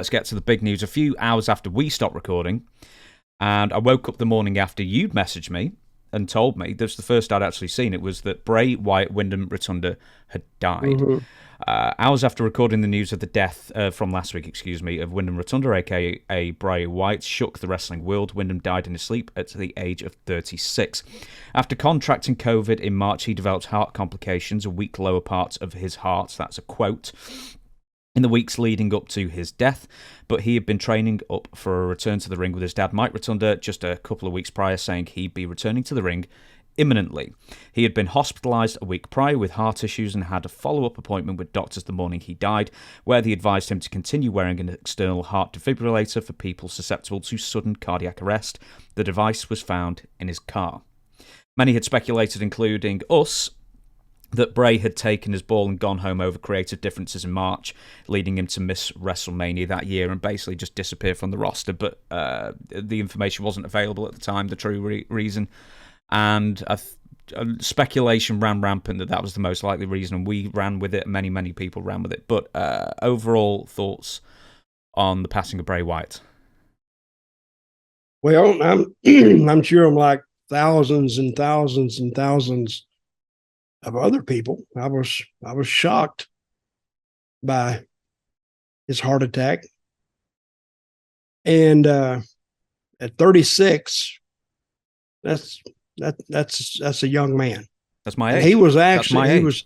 let's get to the big news. A few hours after we stopped recording, and I woke up the morning after you'd messaged me and told me, this was the first I'd actually seen, it was that Bray Wyatt, Windham Rotunda, had died. Mm-hmm. Hours after recording the news of the death from last week, of Windham Rotunda, aka Bray Wyatt, shook the wrestling world. Windham died in his sleep at the age of 36. After contracting COVID in March, he developed heart complications, a weak lower part of his heart. That's a quote. In the weeks leading up to his death, but he had been training up for a return to the ring with his dad, Mike Rotunda, just a couple of weeks prior, saying he'd be returning to the ring imminently. He had been hospitalised a week prior with heart issues and had a follow-up appointment with doctors the morning he died, where they advised him to continue wearing an external heart defibrillator for people susceptible to sudden cardiac arrest. The device was found in his car. Many had speculated, including us, that Bray had taken his ball and gone home over creative differences in March, leading him to miss WrestleMania that year and basically just disappear from the roster. But the information wasn't available at the time, the true reason. And speculation ran rampant that was the most likely reason, and we ran with it. Many, many people ran with it. But overall thoughts on the passing of Bray Wyatt? Well, I'm sure I'm like thousands and thousands and thousands of other people. I was shocked by his heart attack. And at 36, that's a young man. That's my age. And he was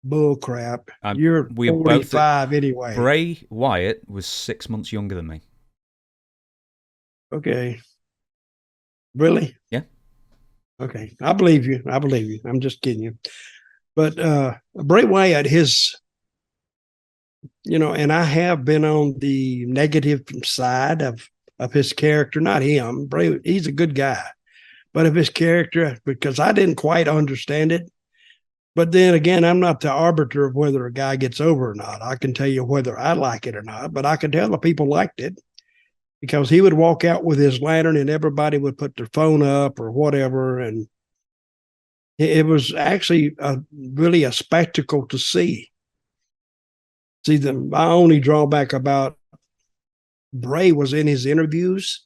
bull crap. You're 45 anyway. Bray Wyatt was 6 months younger than me. Okay. Really? Yeah. Okay. I believe you. I'm just kidding you. But Bray Wyatt, and I have been on the negative side of his character, not him. Bray, he's a good guy, but of his character, because I didn't quite understand it. But then again, I'm not the arbiter of whether a guy gets over or not. I can tell you whether I like it or not, but I can tell the people liked it because he would walk out with his lantern and everybody would put their phone up or whatever. And it was actually really a spectacle to see. See, my only drawback about Bray was in his interviews.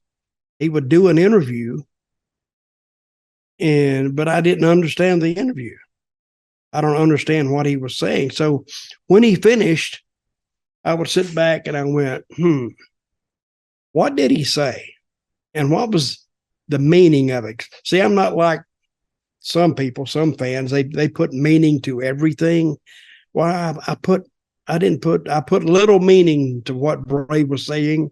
He would do an interview, but I didn't understand the interview. I don't understand what he was saying. So when he finished, I would sit back and I went, what did he say? And what was the meaning of it? See, I'm not like some people, some fans, they put meaning to everything. Well, I put little meaning to what Bray was saying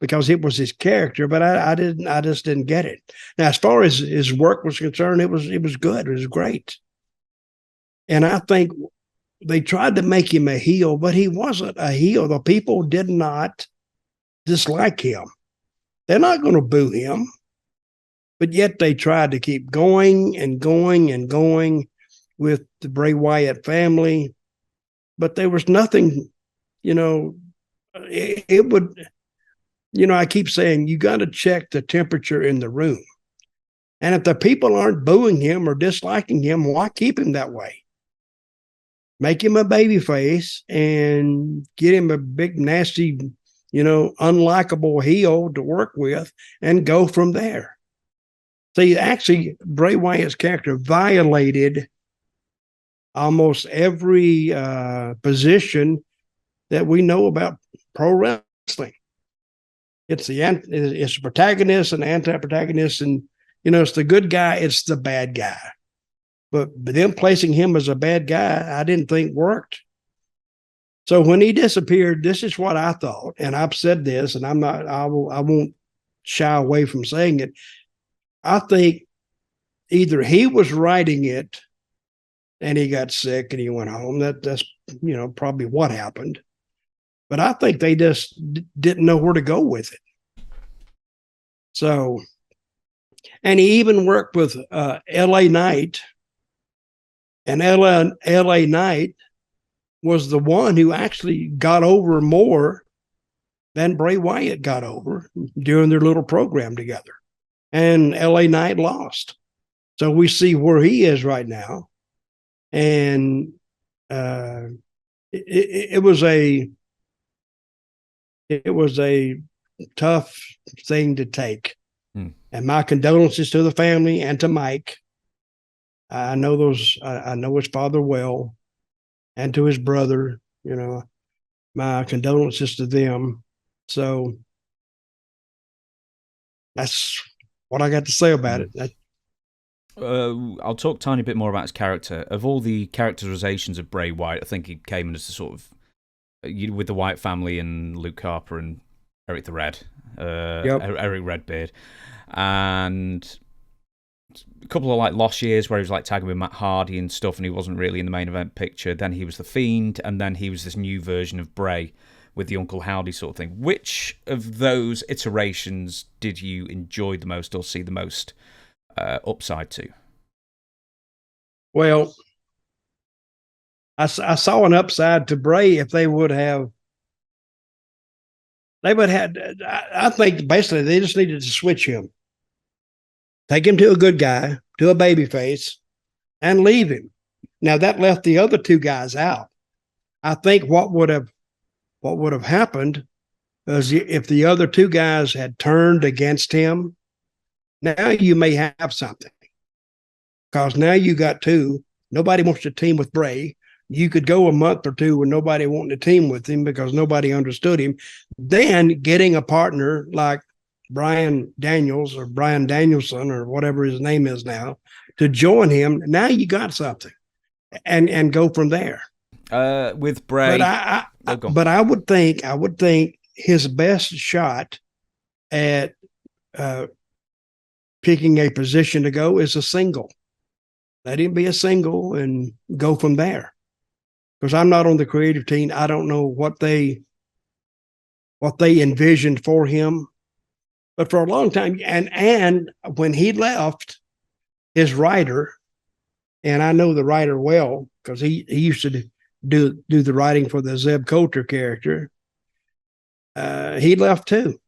because it was his character, but I just didn't get it. Now, as far as his work was concerned, it was good. It was great. And I think they tried to make him a heel, but he wasn't a heel. The people did not dislike him. They're not going to boo him, but yet they tried to keep going and going and going with the Bray Wyatt family. But there was nothing, it would, I keep saying, you got to check the temperature in the room. And if the people aren't booing him or disliking him, why keep him that way? Make him a baby face and get him a big, nasty, unlikable heel to work with and go from there. See, actually, Bray Wyatt's character violated almost every position that we know about pro wrestling. It's the protagonist and anti-protagonist, and it's the good guy, it's the bad guy. But them placing him as a bad guy, I didn't think worked. So when he disappeared, this is what I thought, and I've said this, and I won't shy away from saying it. I think either he was writing it and he got sick and he went home. That's probably what happened. But I think they just didn't know where to go with it. So, and he even worked with L.A. Knight, and L.A. Knight was the one who actually got over more than Bray Wyatt got over during their little program together. And L.A. Knight lost. So we see where he is right now. And it was a it was a tough thing to take. Hmm. And my condolences to the family and to Mike. I know I know his father well, and to his brother. My condolences to them. So that's what I got to say about it. I'll talk a tiny bit more about his character. Of all the characterizations of Bray Wyatt, I think he came in as a sort of with the Wyatt family and Luke Harper and Eric the Red, Eric Redbeard, and a couple of like lost years where he was like tagging with Matt Hardy and stuff, and he wasn't really in the main event picture. Then he was the Fiend, and then he was this new version of Bray with the Uncle Howdy sort of thing. Which of those iterations did you enjoy the most or see the most upside to? Well, I saw an upside to Bray if they would have. I think basically they just needed to switch him, take him to a good guy, to a baby face, and leave him. Now that left the other two guys out. I think what would have happened is if the other two guys had turned against him, now you may have something. Because now you got two. Nobody wants to team with Bray. You could go a month or two with nobody wanting to team with him because nobody understood him. Then getting a partner like Brian Daniels or Brian Danielson or whatever his name is now to join him. Now you got something, and go from there. With Bray, but I would think his best shot at picking a position to go is a single. Let him be a single and go from there. Because I'm not on the creative team. I don't know what they envisioned for him. But for a long time, and when he left, his writer, and I know the writer well because he used to do the writing for the Zeb Colter character. He left too.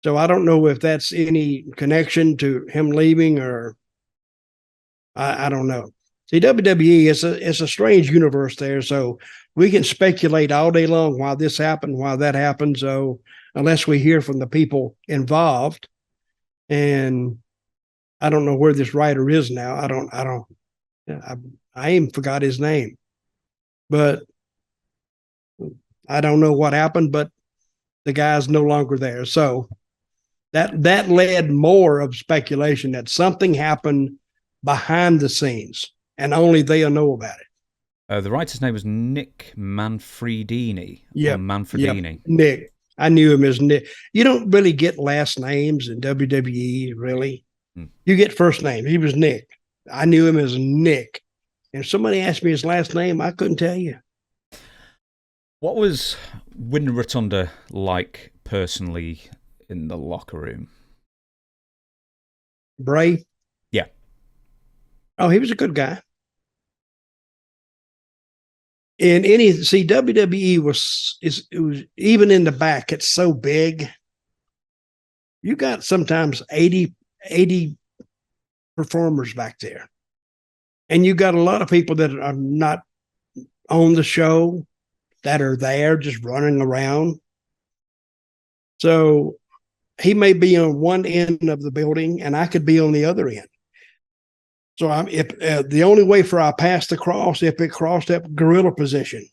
So I don't know if that's any connection to him leaving or I don't know. See, WWE is a strange universe there, so we can speculate all day long why this happened, why that happened. So unless we hear from the people involved, and I don't know where this writer is now. I even forgot his name, but I don't know what happened. But the guy's no longer there, so that led more of speculation that something happened behind the scenes. And only they'll know about it. The writer's name was Nick Manfredini. Yeah, Manfredini. Yep. Nick. I knew him as Nick. You don't really get last names in WWE, really. You get first names. He was Nick. I knew him as Nick. And if somebody asked me his last name, I couldn't tell you. What was Windham Rotunda like personally in the locker room? Bray? Yeah. Oh, he was a good guy. In WWE was even in the back, it's so big. You got sometimes 80 performers back there. And you got a lot of people that are not on the show that are there just running around. So he may be on one end of the building and I could be on the other end. So if the only way for our pass to cross if it crossed that gorilla position.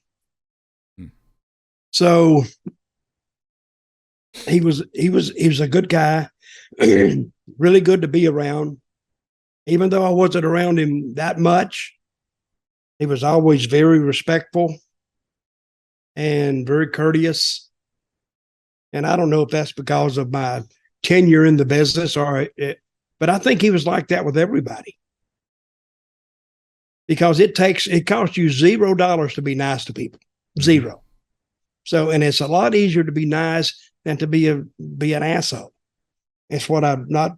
So he was a good guy, really good to be around. Even though I wasn't around him that much, he was always very respectful and very courteous. And I don't know if that's because of my tenure in the business but I think he was like that with everybody. Because it costs you $0 to be nice to people. Zero. So, and it's a lot easier to be nice than to be an asshole. It's what I've not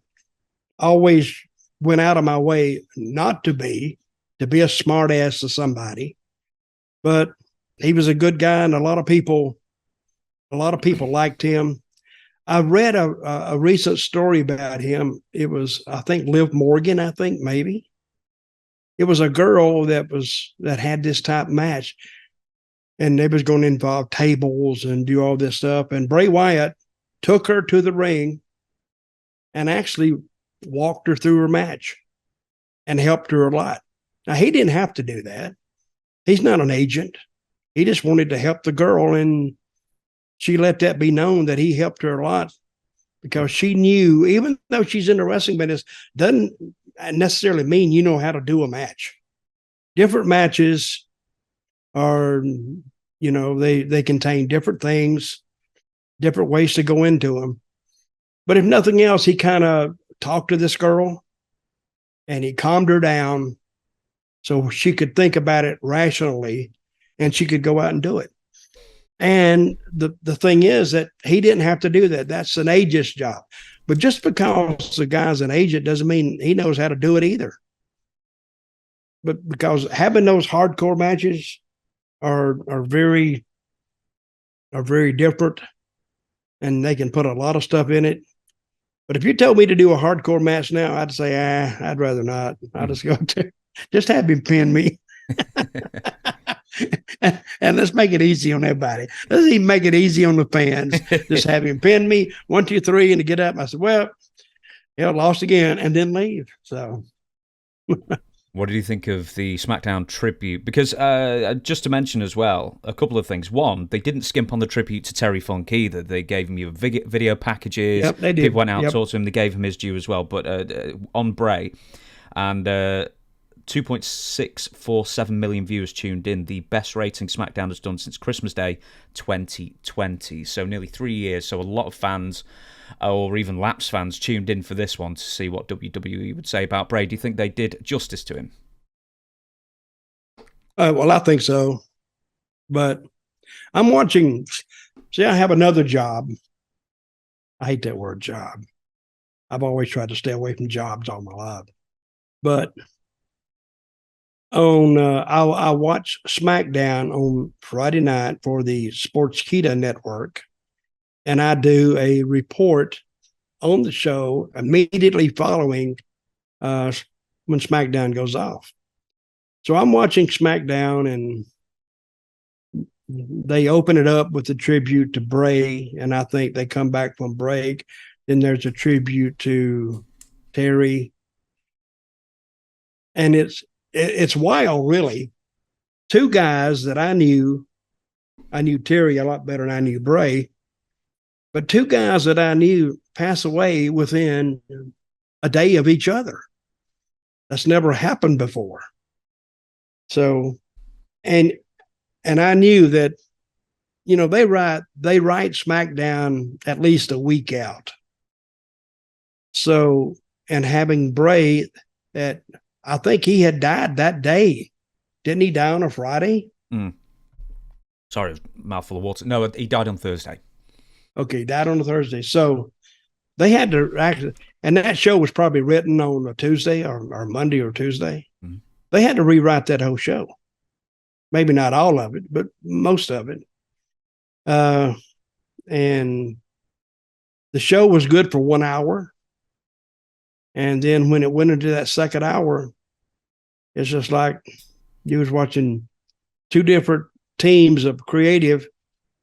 always went out of my way not to be a smart ass to somebody. But he was a good guy, and a lot of people liked him. I read a recent story about him. It was, I think, Liv Morgan, maybe. It was a girl that had this type match. and they was going to involve tables and do all this stuff. And Bray Wyatt took her to the ring and actually walked her through her match and helped her a lot. Now, he didn't have to do that. He's not an agent. He just wanted to help the girl, and she let that be known that he helped her a lot, because she knew, even though she's in the wrestling business, doesn't necessarily mean you know how to do a match. Different matches are, they contain different things, different ways to go into them. But if nothing else, he kind of talked to this girl and he calmed her down so she could think about it rationally and she could go out and do it. And the thing is that he didn't have to do that. That's an agent's job. But just because the guy's an agent doesn't mean he knows how to do it either. But because having those hardcore matches are very different, and they can put a lot of stuff in it. But if you told me to do a hardcore match now, I'd say, I'd rather not. I'll just go to just have him pin me. And let's make it easy on everybody. Let's even make it easy on the fans. Just have him pin me 1, 2, 3, and to get up. I said, well, lost again, and then leave. So, what did you think of the SmackDown tribute? Because just to mention as well, a couple of things. One, they didn't skimp on the tribute to Terry Funk either. They gave him video packages. Yep, they did. People went out and talked to him. They gave him his due as well. But on Bray, and 2.647 million viewers tuned in, the best rating SmackDown has done since Christmas Day 2020. So nearly 3 years. So a lot of fans, or even lapsed fans, tuned in for this one to see what WWE would say about Bray. Do you think they did justice to him? Well, I think so. But I'm watching. See, I have another job. I hate that word, job. I've always tried to stay away from jobs all my life. But I watch SmackDown on Friday night for the Sportskeeda network, and I do a report on the show immediately following when SmackDown goes off. So I'm watching SmackDown, and they open it up with a tribute to Bray, and I think they come back from break. Then there's a tribute to Terry, and it's wild, really. Two guys that I knew Terry a lot better than I knew Bray, but two guys that I knew pass away within a day of each other. That's never happened before. So, and I knew that, they write SmackDown at least a week out. So, and having Bray at, I think he had died that day. Didn't he die on a Friday? Sorry, mouthful of water. No, he died on Thursday. Okay, died on a Thursday. So they had to actually, and that show was probably written on a Tuesday or Monday or Tuesday. Mm-hmm. They had to rewrite that whole show. Maybe not all of it, but most of it. And the show was good for 1 hour. And then when it went into that second hour, it's just like you was watching two different teams of creating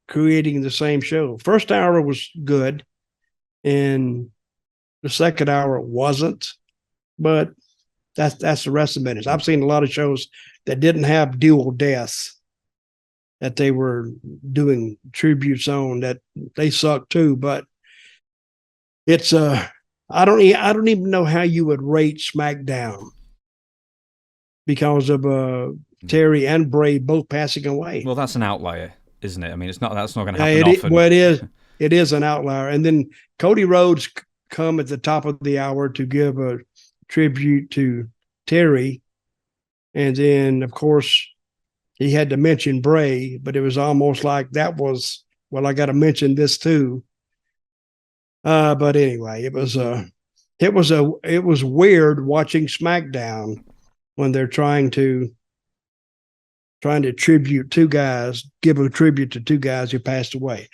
the same show. First hour was good, and the second hour wasn't. But that's the rest of the business. I've seen a lot of shows that didn't have dual deaths that they were doing tributes on that they sucked too. But it's I don't even know how you would rate SmackDown because of Terry and Bray both passing away. Well, that's an outlier, isn't it? I mean, that's not going to happen often. Well, it is an outlier. And then Cody Rhodes come at the top of the hour to give a tribute to Terry, and then of course he had to mention Bray, but it was almost like that was, well, I got to mention this too. But anyway, it was weird watching SmackDown when they're trying to tribute two guys, give a tribute to two guys who passed away.